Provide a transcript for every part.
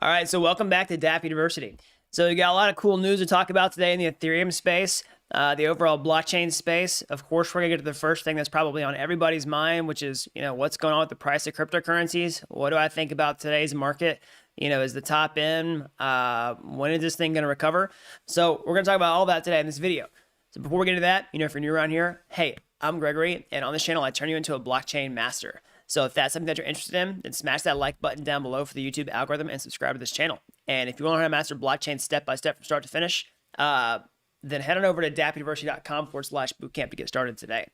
All right, so welcome back to Dapp University. So we got a lot of cool news to talk about today in the Ethereum space, the overall blockchain space. Of course, we're gonna get to the first thing that's probably on everybody's mind, which is, what's going on with the price of cryptocurrencies? What do I think about today's market? Is the top end? When is this thing gonna recover? So we're gonna talk about all that today in this video. So before we get into that, if you're new around here, hey, I'm Gregory, and on this channel, I turn you into a blockchain master. So if that's something that you're interested in, then smash that like button down below for the YouTube algorithm and subscribe to this channel. And if you want to learn how to master blockchain step by step from start to finish, then head on over to dappuniversity.com/bootcamp to get started today.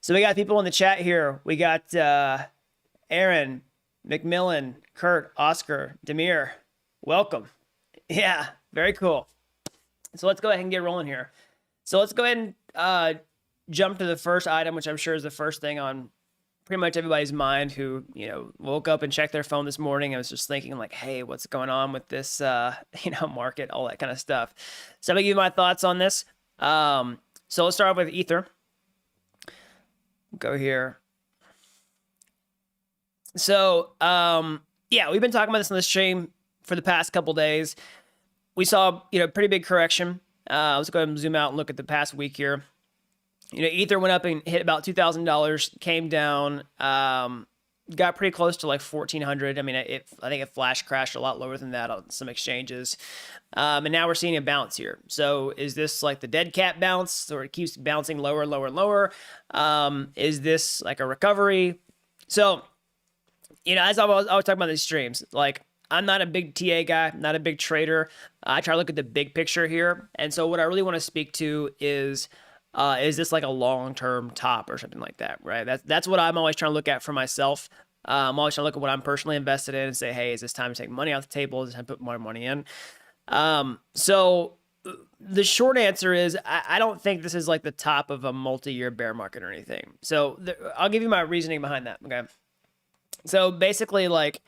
So we got people in the chat here. We got Aaron, McMillan, Kurt, Oscar, Demir. Welcome. Yeah, very cool. So let's go ahead and get rolling here. So let's go ahead and jump to the first item, which I'm sure is the first thing on pretty much everybody's mind who, woke up and checked their phone this morning. I was just thinking like, hey, what's going on with this, market, all that kind of stuff. So I'm gonna give you my thoughts on this. So let's start off with Ether. Go here. So, yeah, we've been talking about this on the stream for the past couple days. We saw, pretty big correction. Let's go ahead and zoom out and look at the past week here. Ether went up and hit about $2,000, came down, got pretty close to like 1,400. I mean, I think it flash crashed a lot lower than that on some exchanges. And now we're seeing a bounce here. So is this like the dead cat bounce, or it keeps bouncing lower, lower, and lower? Is this like a recovery? So, as I was talking about these streams, like, I'm not a big TA guy, not a big trader. I try to look at the big picture here. And so what I really want to speak to is this like a long-term top or something like that, right? That's what I'm always trying to look at for myself. I'm always trying to look at what I'm personally invested in and say, hey, is this time to take money off the table? Is it time to put more money in? So the short answer is I don't think this is like the top of a multi-year bear market or anything. So I'll give you my reasoning behind that, okay? So basically, like,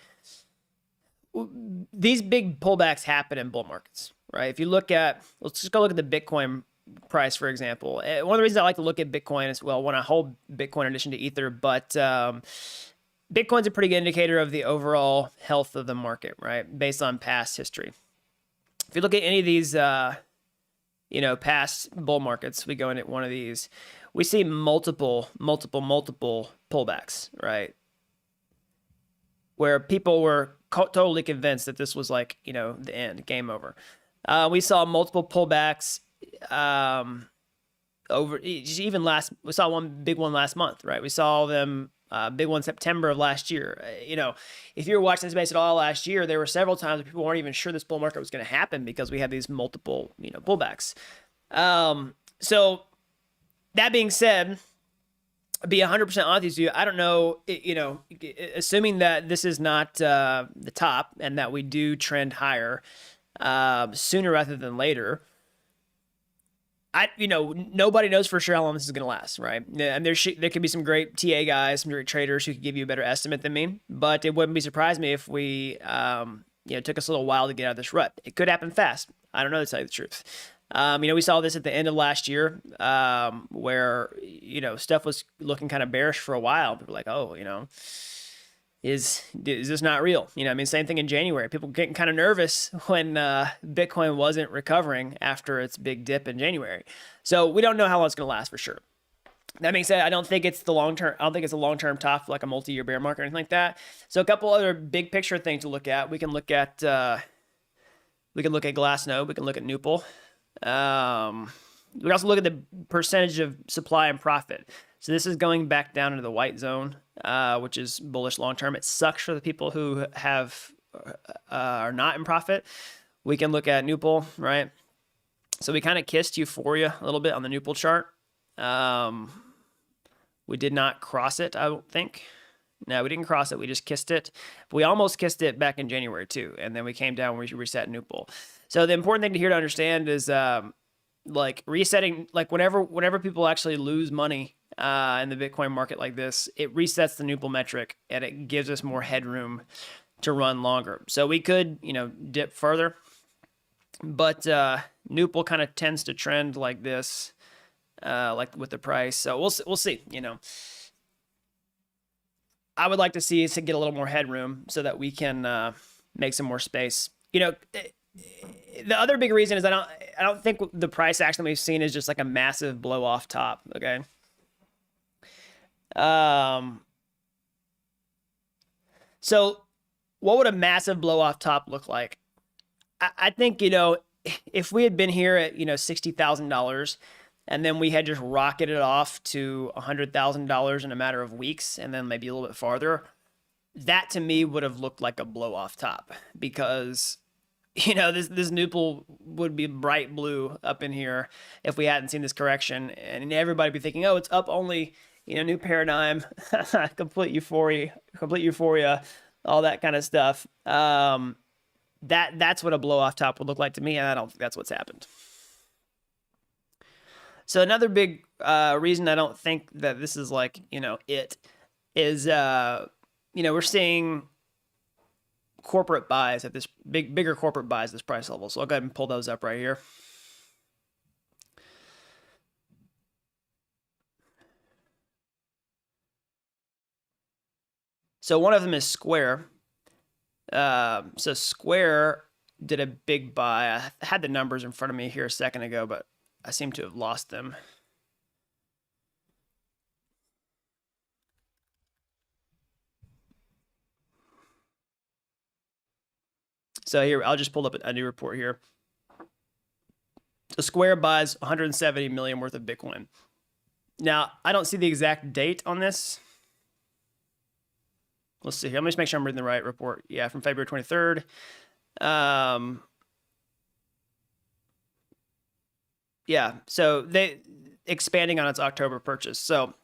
these big pullbacks happen in bull markets, right? If you look at, let's just go look at the Bitcoin price, for example. One of the reasons I like to look at Bitcoin is, well, when I hold Bitcoin in addition to Ether, but Bitcoin's a pretty good indicator of the overall health of the market, right? Based on past history. If you look at any of these, past bull markets, we go into one of these, we see multiple pullbacks, right? Where people were totally convinced that this was like, the end, game over. We saw multiple pullbacks over even we saw one big one last month, right? We saw them big one September of last year. If you were watching this space at all last year, there were several times where people weren't even sure this bull market was going to happen because we had these multiple, pullbacks. So that being said, I'll be 100% honest with you. I don't know, assuming that this is not the top and that we do trend higher sooner rather than later. Nobody knows for sure how long this is going to last, right? And there could be some great TA guys, some great traders who could give you a better estimate than me, but it wouldn't be surprised me if we, took us a little while to get out of this rut. It could happen fast. I don't know, to tell you the truth. We saw this at the end of last year, where, stuff was looking kind of bearish for a while. People were like, oh, is this not real? Same thing in January. People were getting kind of nervous when Bitcoin wasn't recovering after its big dip in January. So we don't know how long it's going to last for sure. That being said, I don't think it's the long-term. I don't think it's a long-term top, like a multi-year bear market or anything like that. So a couple other big picture things to look at. We can look at Glassnode. We can look at Nupal. We can also look at the percentage of supply and profit. So this is going back down into the white zone, which is bullish long term. It sucks for the people who are not in profit. We can look at Nupal, right? So we kind of kissed euphoria a little bit on the Nupal chart. We did not cross it, I don't think. No, we didn't cross it. We just kissed it. But we almost kissed it back in January too, and then we came down. We reset Nupal. So the important thing to here to understand is like resetting. Like whenever people actually lose money in the Bitcoin market like this, it resets the Nupal metric and it gives us more headroom to run longer. So we could, dip further, but Nupal kind of tends to trend like this, like with the price. So we'll see. I would like to see us get a little more headroom so that we can make some more space. The other big reason is I don't think the price action that we've seen is just like a massive blow off top. Okay. So what would a massive blow off top look like? I think, if we had been here at, $60,000 and then we had just rocketed off to $100,000 in a matter of weeks and then maybe a little bit farther, that to me would have looked like a blow off top, because this nupal would be bright blue up in here if we hadn't seen this correction, and everybody would be thinking, oh, it's up only, new paradigm, complete euphoria, all that kind of stuff. That's what a blow off top would look like to me, and I don't think that's what's happened. So another big reason I don't think that this is like, it is, we're seeing corporate buys at this bigger corporate buys at this price level. So I'll go ahead and pull those up right here. So one of them is Square. So Square did a big buy. I had the numbers in front of me here a second ago, but I seem to have lost them. So here, I'll just pull up a new report here. So Square buys 170 million worth of Bitcoin. Now, I don't see the exact date on this. Let's see here. Let me just make sure I'm reading the right report. Yeah, from February 23rd. Yeah, so they expanding on its October purchase. So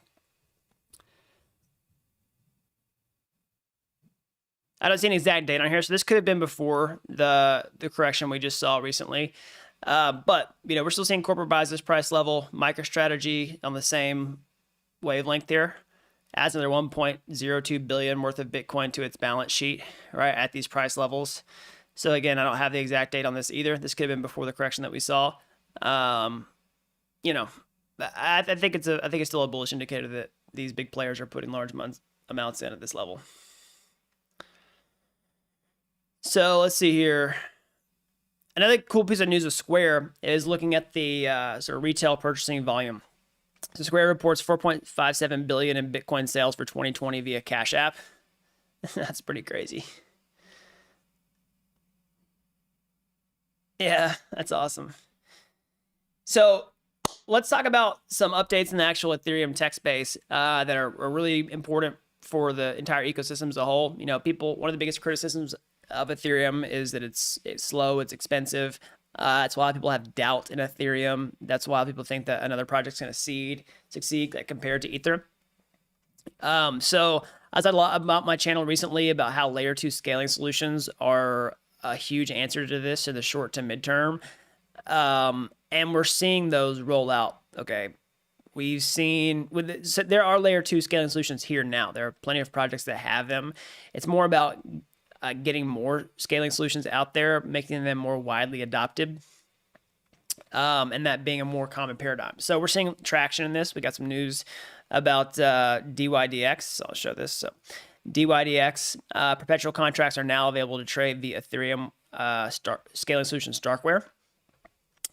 I don't see an exact date on here. So this could have been before the correction we just saw recently. But, we're still seeing corporate buys this price level. MicroStrategy on the same wavelength here adds another 1.02 billion worth of Bitcoin to its balance sheet, right, at these price levels. So again, I don't have the exact date on this either. This could have been before the correction that we saw. I think it's still a bullish indicator that these big players are putting large amounts in at this level. So let's see here. Another cool piece of news of Square is looking at the sort of retail purchasing volume. So Square reports 4.57 billion in Bitcoin sales for 2020 via Cash App. That's pretty crazy. Yeah, that's awesome. So let's talk about some updates in the actual Ethereum tech space that are really important for the entire ecosystem as a whole. One of the biggest criticisms of Ethereum is that it's slow, it's expensive. That's why people have doubt in Ethereum. That's why people think that another project's going to succeed compared to Ether. So I said a lot about my channel recently about how layer 2 scaling solutions are a huge answer to this in the short to midterm. And we're seeing those roll out. Okay. We've seen so there are layer 2 scaling solutions here now. There are plenty of projects that have them. It's more about getting more scaling solutions out there, making them more widely adopted, and that being a more common paradigm. So we're seeing traction in this. We got some news about DYDX. So I'll show this. So DYDX perpetual contracts are now available to trade the Ethereum scaling solution Starkware.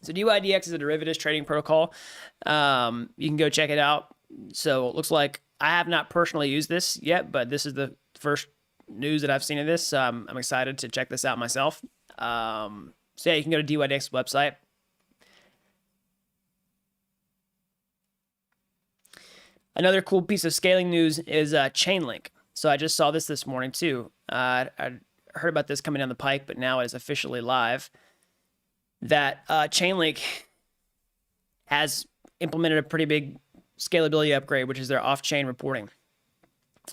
So DYDX is a derivatives trading protocol. You can go check it out. So it looks like I have not personally used this yet, but this is the first news that I've seen of this. I'm excited to check this out myself. So yeah, you can go to DYDX website. Another cool piece of scaling news is Chainlink. So I just saw this morning too. I heard about this coming down the pike, but now it is officially live. That Chainlink has implemented a pretty big scalability upgrade, which is their off-chain reporting.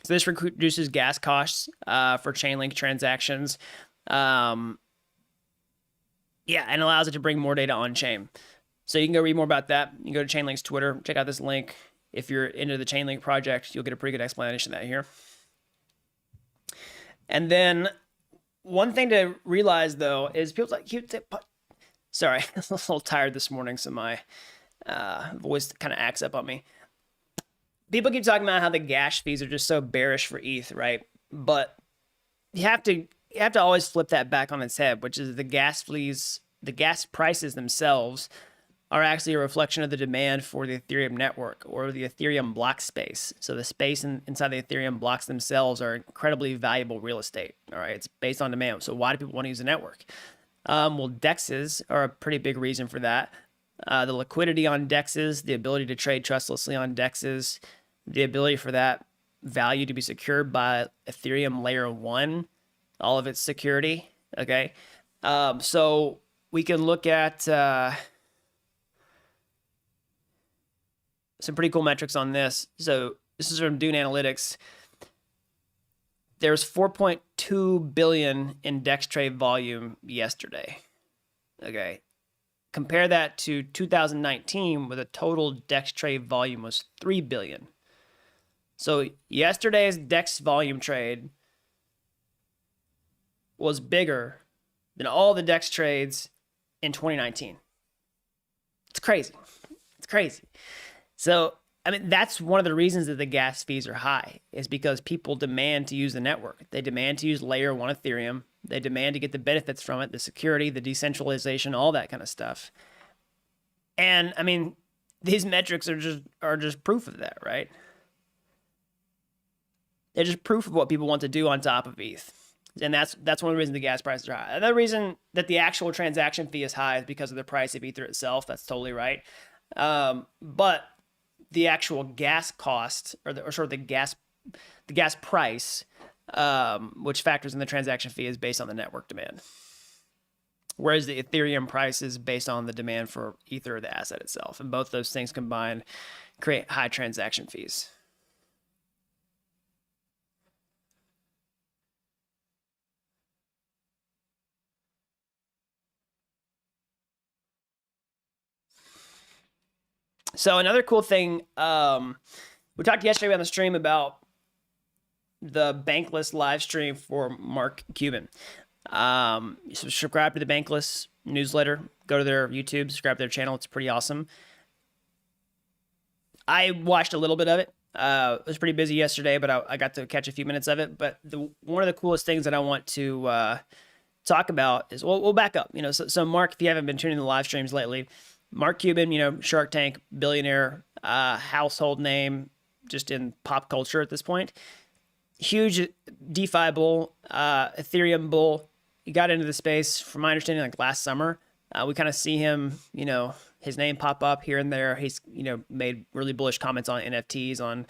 So this reduces gas costs for Chainlink transactions. And allows it to bring more data on-chain. So you can go read more about that. You can go to Chainlink's Twitter, check out this link. If you're into the Chainlink project, you'll get a pretty good explanation of that here. And then one thing to realize, though, is people like, sorry, I'm a little tired this morning, so my voice kind of acts up on me. People keep talking about how the gas fees are just so bearish for ETH, right? But you have to you have to always flip that back on its head, which is the gas prices themselves are actually a reflection of the demand for the Ethereum network or the Ethereum block space. So the space inside the Ethereum blocks themselves are incredibly valuable real estate. All right, it's based on demand. So why do people want to use the network? Well, DEXs are a pretty big reason for that. The liquidity on DEXs, the ability to trade trustlessly on DEXs, the ability for that value to be secured by Ethereum layer 1, all of its security. Okay, so we can look at some pretty cool metrics on this. So this is from Dune Analytics. There's 4.2 billion in DEX trade volume yesterday. Okay. Compare that to 2019, where the total DEX trade volume was 3 billion. So yesterday's DEX volume trade was bigger than all the DEX trades in 2019. It's crazy. It's crazy. So, I mean, that's one of the reasons that the gas fees are high, is because people demand to use the network. They demand to use layer 1 Ethereum. They demand to get the benefits from it, the security, the decentralization, all that kind of stuff. And I mean, these metrics are just proof of that, right? They're just proof of what people want to do on top of ETH. And that's one of the reasons the gas prices are high. Another reason that the actual transaction fee is high is because of the price of Ether itself. That's totally right. But the actual gas cost, or the gas price, which factors in the transaction fee, is based on the network demand. Whereas the Ethereum price is based on the demand for Ether, the asset itself. And both those things combined create high transaction fees. So another cool thing, we talked yesterday on the stream about the Bankless live stream for Mark Cuban. Subscribe to the Bankless newsletter. Go to their YouTube, subscribe to their channel. It's pretty awesome. I watched a little bit of it. It was pretty busy yesterday, but I got to catch a few minutes of it. But one of the coolest things that I want to talk about is, we'll back up. So Mark, if you haven't been tuning in the live streams lately, Mark Cuban, Shark Tank, billionaire, household name just in pop culture at this point. Huge DeFi bull, Ethereum bull. He got into the space, from my understanding, like last summer. We kind of see him, his name pop up here and there. He's, made really bullish comments on NFTs, on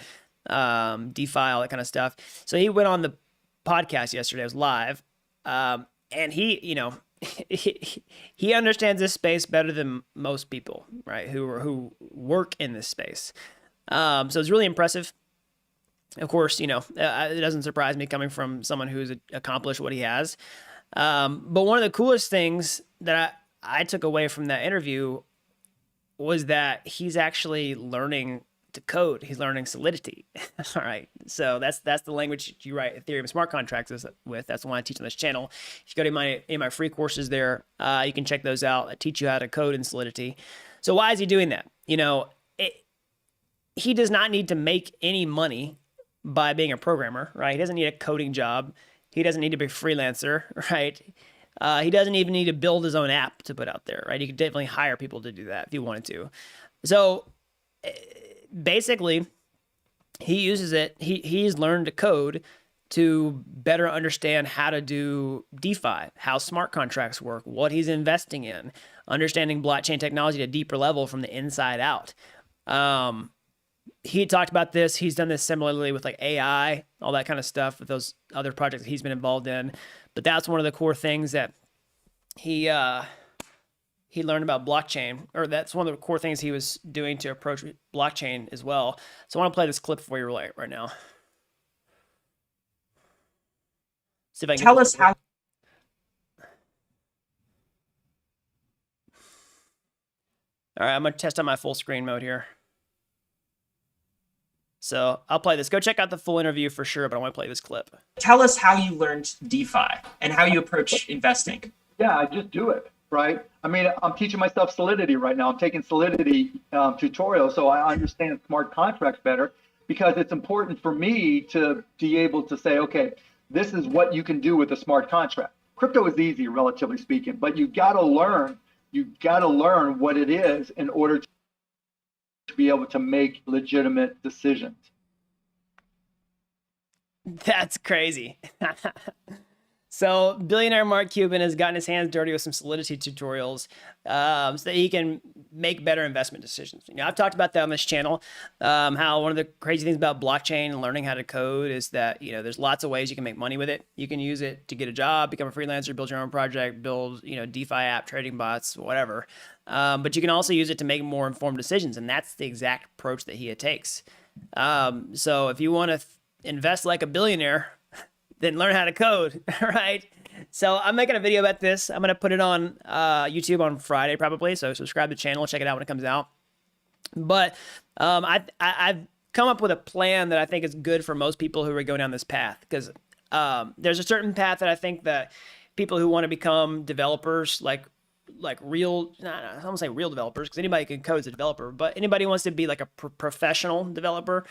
DeFi, all that kind of stuff. So he went on the podcast yesterday. It was live. And he, he understands this space better than most people, right? Who work in this space. So it's really impressive. Of course, it doesn't surprise me coming from someone who's accomplished what he has. But one of the coolest things that I took away from that interview was that he's actually learning to code. He's learning Solidity. All right. So that's the language you write Ethereum smart contracts with. That's the one I teach on this channel. If you go to my free courses there, you can check those out. I teach you how to code in Solidity. So why is he doing that? He does not need to make any money by being a programmer, right? He doesn't need a coding job. He doesn't need to be a freelancer, right? He doesn't even need to build his own app to put out there, right? He could definitely hire people to do that if he wanted to. So basically, he uses it. He's learned to code to better understand how to do DeFi, how smart contracts work, what he's investing in, understanding blockchain technology at a deeper level from the inside out. He talked about this. He's done this similarly with like AI, all that kind of stuff with those other projects that he's been involved in. But that's one of the core things that he learned about blockchain, or that's one of the core things he was doing to approach blockchain as well. So I want to play this clip for you right now. See if I can tell us how. All right, I'm going to test on my full screen mode here. So I'll play this. Go check out the full interview for sure, but I want to play this clip. Tell us how you learned DeFi and how you approach investing. Yeah, I just do it, right? I mean, I'm teaching myself Solidity right now. I'm taking Solidity tutorials so I understand smart contracts better, because it's important for me to be able to say, okay, this is what you can do with a smart contract. Crypto is easy, relatively speaking, but you got to learn what it is in order to be able to make legitimate decisions. That's crazy. So billionaire Mark Cuban has gotten his hands dirty with some Solidity tutorials so that he can make better investment decisions. You know, I've talked about that on this channel, how one of the crazy things about blockchain and learning how to code is that, you know, there's lots of ways you can make money with it. You can use it to get a job, become a freelancer, build your own project, build, you know, DeFi app, trading bots, whatever. But you can also use it to make more informed decisions. And that's the exact approach that he takes. So if you want to invest like a billionaire, then learn how to code, right? So I'm making a video about this. I'm going to put it on YouTube on Friday probably. So subscribe to the channel, check it out when it comes out. But I've come up with a plan that I think is good for most people who are going down this path, because there's a certain path that I think that people who want to become developers, like real, I don't say real developers, because anybody can code as a developer, but anybody who wants to be like a professional developer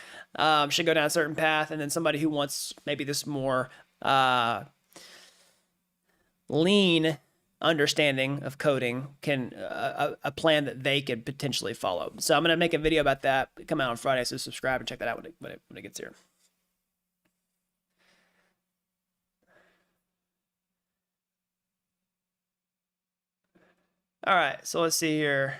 should go down a certain path. And then somebody who wants maybe this more lean understanding of coding can a plan that they could potentially follow. So I'm going to make a video about that, come out on Friday. So subscribe and check that out when it gets here. All right, so let's see here.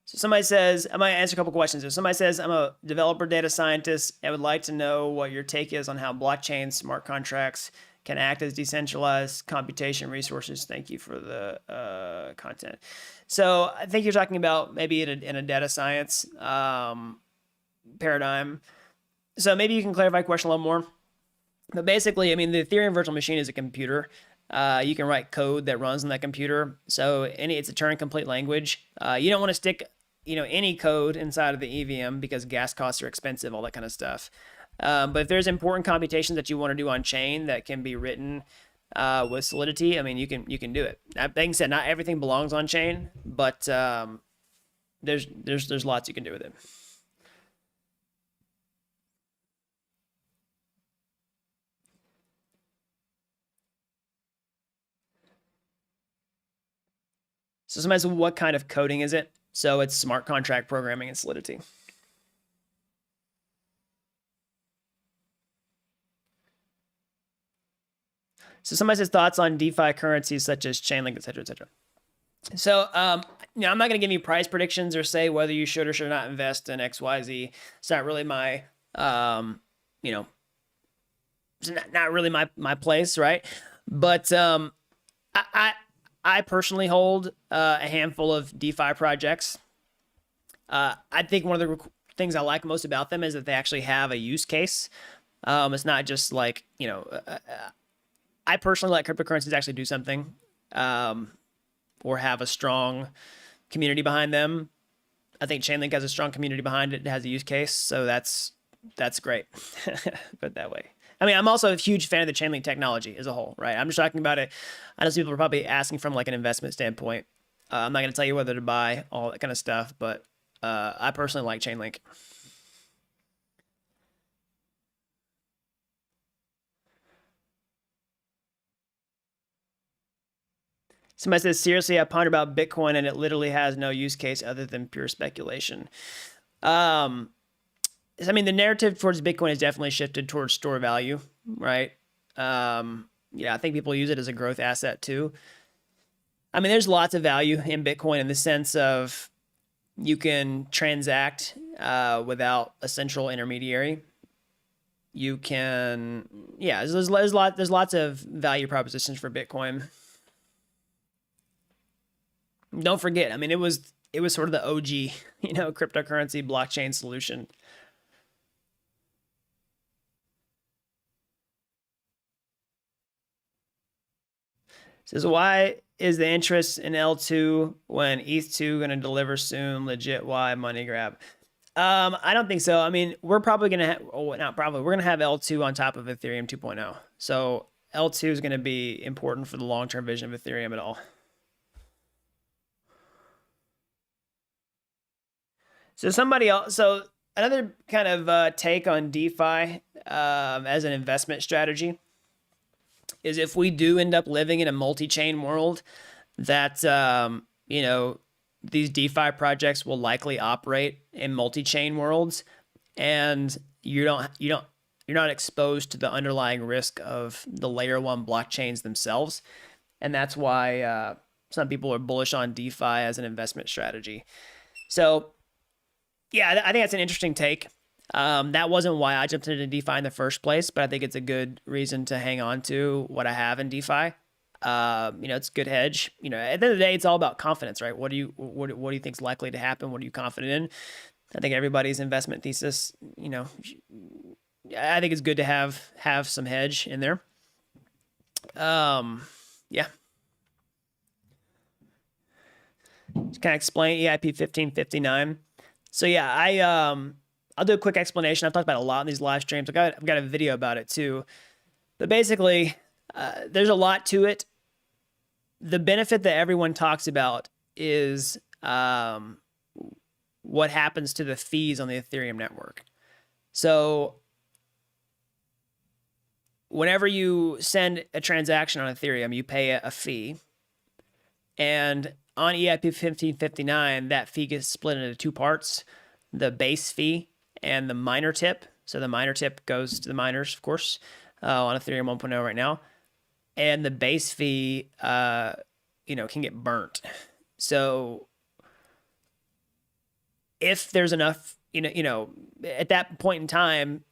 So somebody says, I might answer a couple questions. If somebody says, I'm a developer data scientist and would like to know what your take is on how blockchain smart contracts can act as decentralized computation resources. Thank you for the content. So I think you're talking about maybe in a data science paradigm. So maybe you can clarify the question a little more. But basically, I mean, the Ethereum virtual machine is a computer. You can write code that runs on that computer. So it's a Turing-complete language. You don't want to stick, you know, any code inside of the EVM because gas costs are expensive, all that kind of stuff. But if there's important computations that you want to do on chain that can be written with Solidity, I mean, you can do it. That being said, not everything belongs on chain, but there's lots you can do with it. So somebody said, what kind of coding is it? So it's smart contract programming and Solidity. So somebody says thoughts on DeFi currencies such as Chainlink, et cetera, et cetera. So, you know, I'm not going to give you price predictions or say whether you should or should not invest in XYZ. It's not really my, you know, it's not really my place, right? But I personally hold a handful of DeFi projects. I think one of the things I like most about them is that they actually have a use case. It's not just like, you know, I personally like cryptocurrencies actually do something or have a strong community behind them. I think Chainlink has a strong community behind it. It has a use case. So that's great. Put it that way. I mean, I'm also a huge fan of the Chainlink technology as a whole, right? I'm just talking about it. I know people are probably asking from like an investment standpoint. I'm not going to tell you whether to buy all that kind of stuff, but I personally like Chainlink. Somebody says, seriously, I pondered about Bitcoin and it literally has no use case other than pure speculation. I mean, the narrative towards Bitcoin has definitely shifted towards store value, right? Yeah, I think people use it as a growth asset too. I mean, there's lots of value in Bitcoin in the sense of you can transact without a central intermediary. You can, yeah, there's lots of value propositions for Bitcoin. Don't forget, I mean, it was sort of the OG, you know, cryptocurrency blockchain solution. Says, why is the interest in L2 when ETH2 going to deliver soon? Legit, why? Money grab. I don't think so. I mean, we're probably going to have, oh, not probably, we're going to have L2 on top of Ethereum 2.0. So L2 is going to be important for the long-term vision of Ethereum at all. So somebody else, so another kind of take on DeFi as an investment strategy is if we do end up living in a multi-chain world, that you know, these DeFi projects will likely operate in multi-chain worlds, and you're not exposed to the underlying risk of the layer one blockchains themselves, and that's why some people are bullish on DeFi as an investment strategy. So yeah, I think that's an interesting take. That wasn't why I jumped into DeFi in the first place, but I think it's a good reason to hang on to what I have in DeFi. It's a good hedge. At the end of the day, it's all about confidence, right? What do you think is likely to happen? What are you confident in? I think everybody's investment thesis, I think it's good to have some hedge in there. Yeah. Just kind of explain EIP 1559. So yeah, I'll do a quick explanation. I've talked about it a lot in these live streams. I've got a video about it too. But basically, there's a lot to it. The benefit that everyone talks about is what happens to the fees on the Ethereum network. So whenever you send a transaction on Ethereum, you pay a fee. And on EIP 1559, that fee gets split into two parts, the base fee and the miner tip. So the miner tip goes to the miners, of course, on Ethereum 1.0 right now. And the base fee, can get burnt. So if there's enough, at that point in time,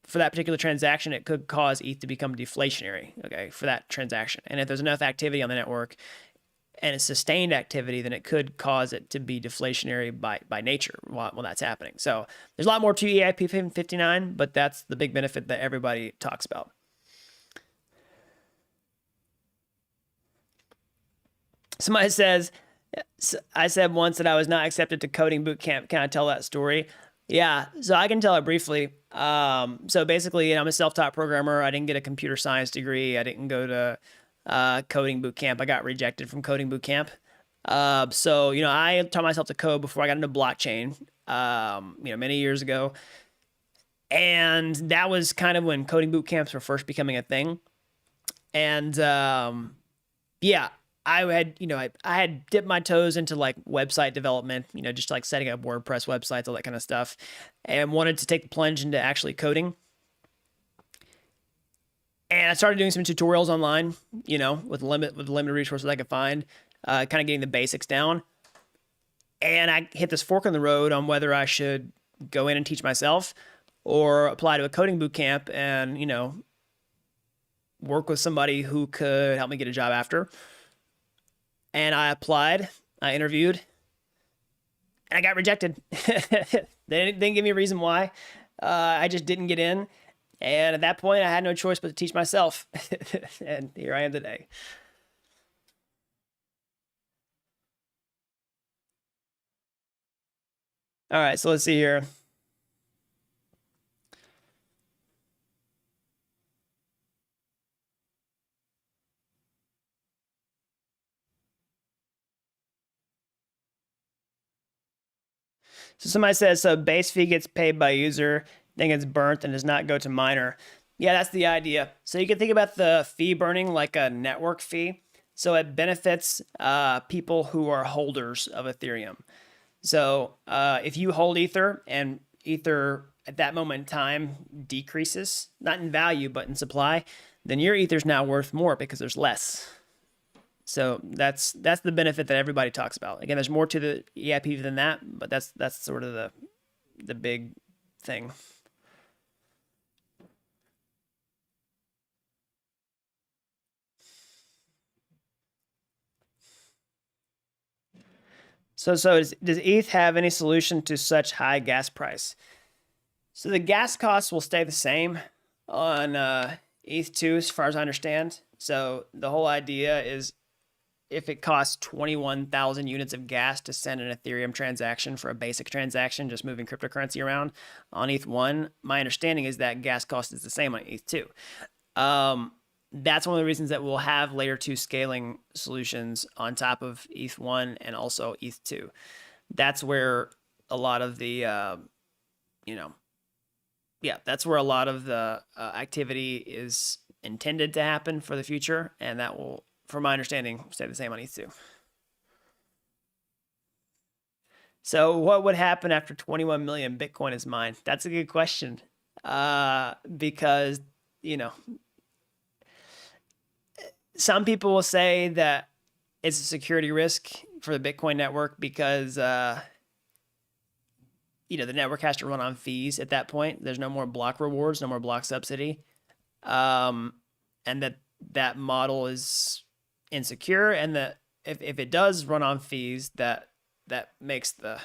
for that particular transaction, it could cause ETH to become deflationary, okay, for that transaction. And if there's enough activity on the network and it's sustained activity, then it could cause it to be deflationary by nature while that's happening. So there's a lot more to EIP 1559, but that's the big benefit that everybody talks about. Somebody says, I said once that I was not accepted to coding boot camp. Can I tell that story? Yeah, so I can tell it briefly. So basically, I'm a self-taught programmer. I didn't get a computer science degree. I didn't go to coding boot camp. I got rejected from coding boot camp. So I taught myself to code before I got into blockchain, many years ago. And that was kind of when coding boot camps were first becoming a thing. And yeah, I had dipped my toes into like website development, just like setting up WordPress websites, all that kind of stuff, and wanted to take the plunge into actually coding. And I started doing some tutorials online, with limited resources I could find, kind of getting the basics down. And I hit this fork in the road on whether I should go in and teach myself or apply to a coding boot camp and, work with somebody who could help me get a job after. And I applied, I interviewed, and I got rejected. They didn't give me a reason why. I just didn't get in. And at that point, I had no choice but to teach myself. And here I am today. All right, so let's see here. So somebody says, so base fee gets paid by user, then gets burnt and does not go to miner. Yeah, that's the idea. So you can think about the fee burning like a network fee. So it benefits people who are holders of Ethereum. So if you hold Ether and Ether at that moment in time decreases, not in value, but in supply, then your Ether's now worth more because there's less. So that's the benefit that everybody talks about. Again, there's more to the EIP than that, but that's sort of the big thing. So does ETH have any solution to such high gas price? So the gas costs will stay the same on ETH2 as far as I understand. So the whole idea is if it costs 21,000 units of gas to send an Ethereum transaction for a basic transaction, just moving cryptocurrency around on ETH1, my understanding is that gas cost is the same on ETH2. That's one of the reasons that we'll have layer 2 scaling solutions on top of ETH1 and also ETH2. That's where a lot of the yeah, that's where a lot of the activity is intended to happen for the future, and that will, from my understanding, stay the same on ETH2. So what would happen after 21 million Bitcoin is mined? That's a good question. Because, some people will say that it's a security risk for the Bitcoin network because, the network has to run on fees at that point. There's no more block rewards, no more block subsidy. And that model is insecure. And that if it does run on fees, that makes the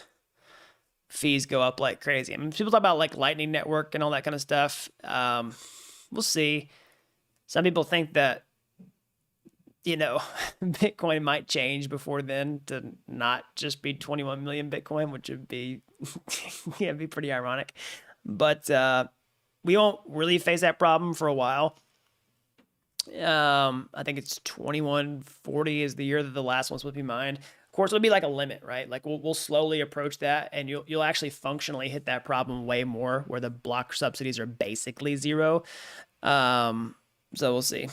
fees go up like crazy. I mean, people talk about like Lightning Network and all that kind of stuff. We'll see. Some people think that, Bitcoin might change before then to not just be 21 million Bitcoin, which would be, be pretty ironic. But we won't really face that problem for a while. I think it's 2140 is the year that the last one's supposed to be mined. Of course, it'll be like a limit, right? Like we'll slowly approach that, and you'll actually functionally hit that problem way more, where the block subsidies are basically zero. So we'll see.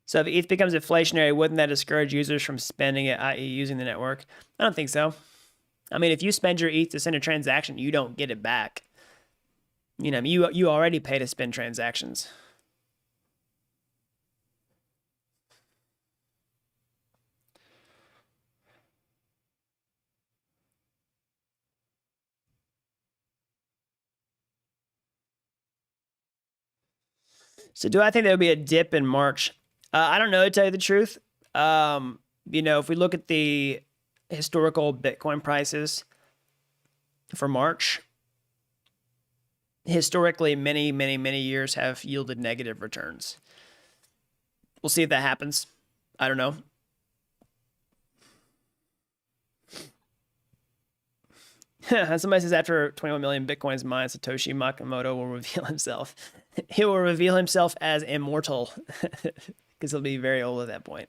So if ETH becomes inflationary, wouldn't that discourage users from spending it, i.e. using the network? I don't think so. I mean, if you spend your ETH to send a transaction, you don't get it back. You already pay to spend transactions. So do I think there will be a dip in March? I don't know, to tell you the truth. If we look at the historical Bitcoin prices for March, historically, many, many, many years have yielded negative returns. We'll see if that happens. I don't know. Somebody says after 21 million Bitcoins mined, Satoshi Nakamoto will reveal himself. He will reveal himself as immortal because he'll be very old at that point.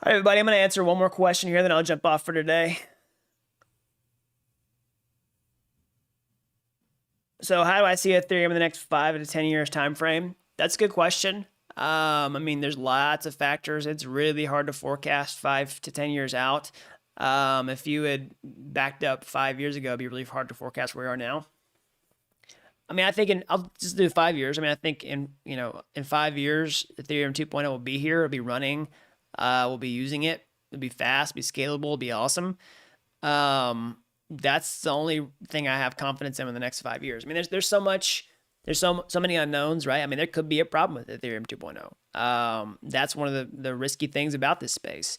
All right, everybody, I'm going to answer one more question here, then I'll jump off for today. So how do I see Ethereum in the next 5 to 10 years time frame? That's a good question. There's lots of factors. It's really hard to forecast 5 to 10 years out. If you had backed up 5 years ago, it'd be really hard to forecast where we are now. I think I'll just do 5 years. I think in 5 years, Ethereum 2.0 will be here. It'll be running. We'll be using it. It'll be fast, be scalable, be awesome. That's the only thing I have confidence in the next 5 years. There's so many unknowns, right? There could be a problem with Ethereum 2.0. That's one of the risky things about this space.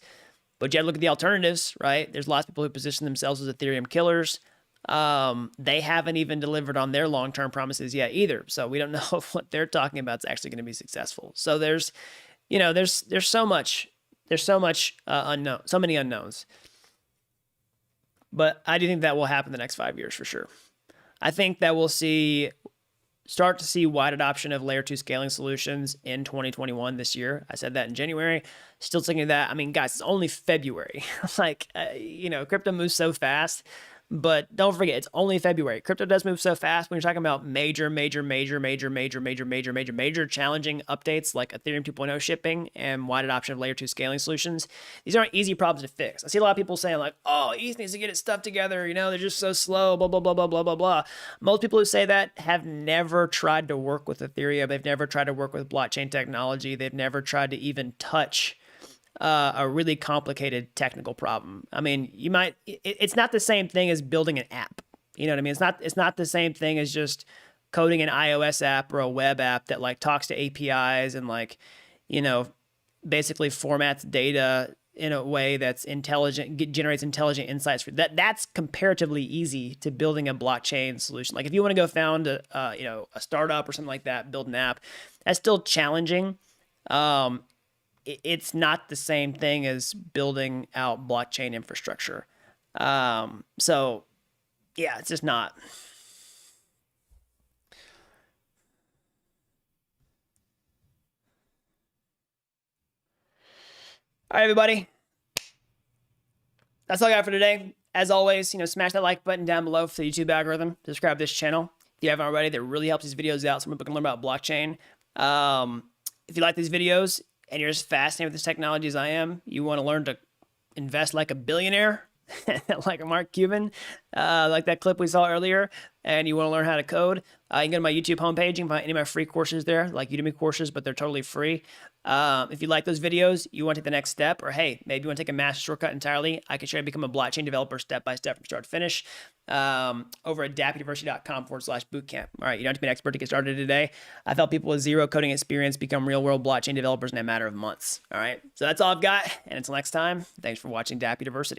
But you have to look at the alternatives, right? There's lots of people who position themselves as Ethereum killers. They haven't even delivered on their long-term promises yet either. So we don't know if what they're talking about is actually going to be successful. So there's so much unknown, so many unknowns. But I do think that will happen in the next 5 years for sure. I think that we'll start to see wide adoption of layer 2 scaling solutions in 2021 this year. I said that in January. Still thinking that. Guys, it's only February. Crypto moves so fast. But don't forget, it's only February. Crypto does move so fast when you're talking about major challenging updates like Ethereum 2.0 shipping and wide adoption of layer 2 scaling solutions. These aren't easy problems to fix. I see a lot of people saying like, oh, ETH needs to get its stuff together. They're just so slow, blah, blah, blah, blah, blah, blah, blah. Most people who say that have never tried to work with Ethereum. They've never tried to work with blockchain technology. They've never tried to even touch a really complicated technical problem. It's not the same thing as building an app. You know what I mean? It's not the same thing as just coding an iOS app or a web app that like talks to APIs and basically formats data in a way that's intelligent, generates intelligent insights for that. That's comparatively easy to building a blockchain solution. Like if you want to go found a startup or something like that, build an app, that's still challenging. It's not the same thing as building out blockchain infrastructure. So yeah, it's just not. All right, everybody. That's all I got for today. As always, smash that like button down below for the YouTube algorithm. Subscribe to this channel if you haven't already. That really helps these videos out so more people can learn about blockchain. If you like these videos and you're as fascinated with this technology as I am, you want to learn to invest like a billionaire, like a Mark Cuban, like that clip we saw earlier, and you want to learn how to code, you can go to my YouTube homepage. You can find any of my free courses there, like Udemy courses, but they're totally free. If you like those videos, you want to take the next step, or hey, maybe you want to take a master shortcut entirely, I can show you how to become a blockchain developer step-by-step from start to finish over at dappuniversity.com/bootcamp. All right, you don't have to be an expert to get started today. I've helped people with zero coding experience become real-world blockchain developers in a matter of months. All right, so that's all I've got, and until next time, thanks for watching Dapp University.